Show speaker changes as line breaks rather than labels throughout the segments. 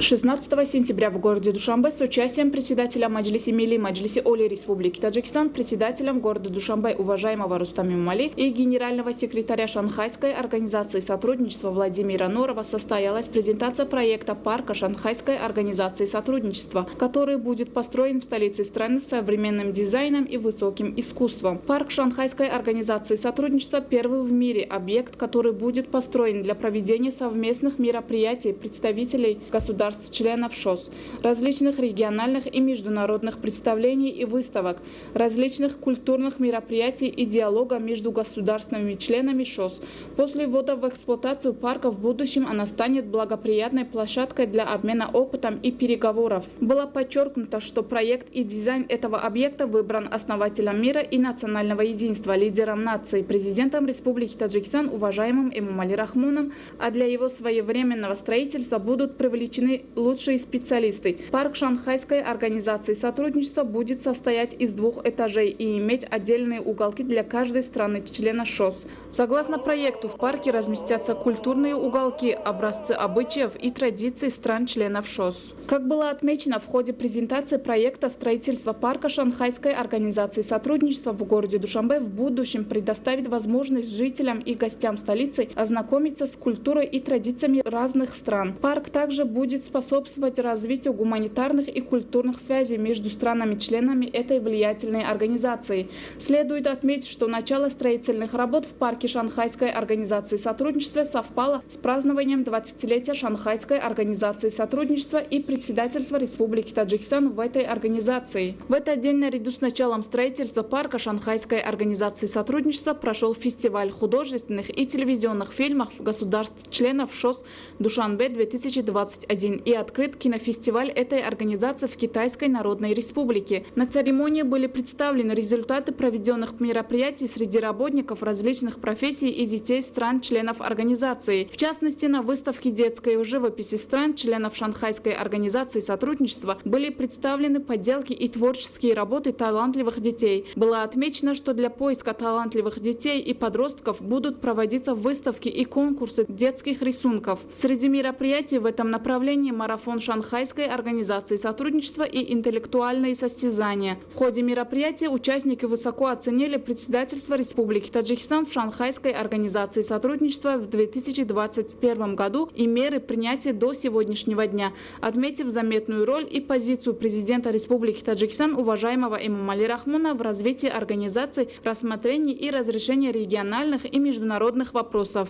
16 сентября в городе Душанбе с участием председателя Маджлиси Милли Маджлиси Оли Республики Таджикистан, председателем города Душанбе уважаемого Рустам Имомали и генерального секретаря Шанхайской организации сотрудничества Владимира Норова состоялась презентация проекта парка Шанхайской организации сотрудничества, который будет построен в столице страны с современным дизайном и высоким искусством. Парк Шанхайской организации сотрудничества – первый в мире объект, который будет построен для проведения совместных мероприятий представителей государств, членов ШОС, различных региональных и международных представлений и выставок, различных культурных мероприятий и диалога между государственными членами ШОС. После ввода в эксплуатацию парка в будущем она станет благоприятной площадкой для обмена опытом и переговоров. Было подчеркнуто, что проект и дизайн этого объекта выбран основателем мира и национального единства, лидером нации, президентом Республики Таджикистан уважаемым Эмомали Рахмоном, а для его своевременного строительства будут привлечены лучшие специалисты. Парк Шанхайской организации сотрудничества будет состоять из 2 этажей и иметь отдельные уголки для каждой страны-члена ШОС. Согласно проекту, в парке разместятся культурные уголки, образцы обычаев и традиций стран-членов ШОС. Как было отмечено в ходе презентации проекта, строительство парка Шанхайской организации сотрудничества в городе Душанбе в будущем предоставит возможность жителям и гостям столицы ознакомиться с культурой и традициями разных стран. Парк также будет способствовать развитию гуманитарных и культурных связей между странами-членами этой влиятельной организации. Следует отметить, что начало строительных работ в парке Шанхайской организации сотрудничества совпало с празднованием 20-летия Шанхайской организации сотрудничества и председательства Республики Таджикистан в этой организации. В этот день наряду с началом строительства парка Шанхайской организации сотрудничества прошел фестиваль художественных и телевизионных фильмов государств-членов ШОС Душанбе-2021 и открыт кинофестиваль этой организации в Китайской Народной Республике. На церемонии были представлены результаты проведенных мероприятий среди работников различных профессий и детей стран-членов организации. В частности, на выставке детской живописи стран-членов Шанхайской организации сотрудничества были представлены поделки и творческие работы талантливых детей. Было отмечено, что для поиска талантливых детей и подростков будут проводиться выставки и конкурсы детских рисунков. Среди мероприятий в этом направлении марафон Шанхайской организации сотрудничества и интеллектуальные состязания. В ходе мероприятия участники высоко оценили председательство Республики Таджикистан в Шанхайской организации сотрудничества в 2021 году и меры принятия до сегодняшнего дня, отметив заметную роль и позицию президента Республики Таджикистан уважаемого Эмомали Рахмона в развитии организации, рассмотрении и разрешении региональных и международных вопросов.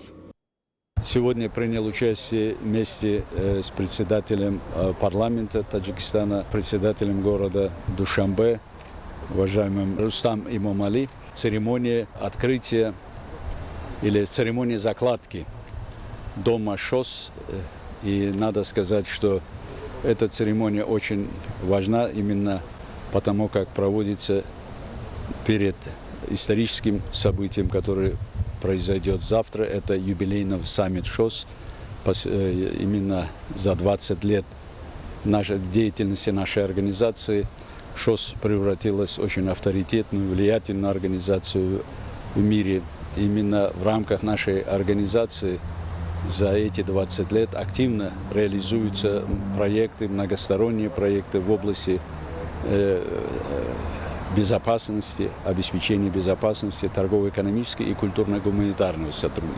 Сегодня принял участие вместе с председателем парламента Таджикистана, председателем города Душанбе, уважаемым Рустам Имомали. Церемония открытия или церемония закладки дома ШОС. И надо сказать, что эта церемония очень важна именно потому, как проводится перед историческим событием, которое произойдет завтра. Это юбилейный саммит ШОС. Именно за 20 лет нашей деятельности нашей организации ШОС превратилась в очень авторитетную, влиятельную организацию в мире. Именно в рамках нашей организации за эти 20 лет активно реализуются проекты, многосторонние проекты в области безопасности, обеспечения безопасности, торгово-экономической и культурно-гуманитарного сотрудничества.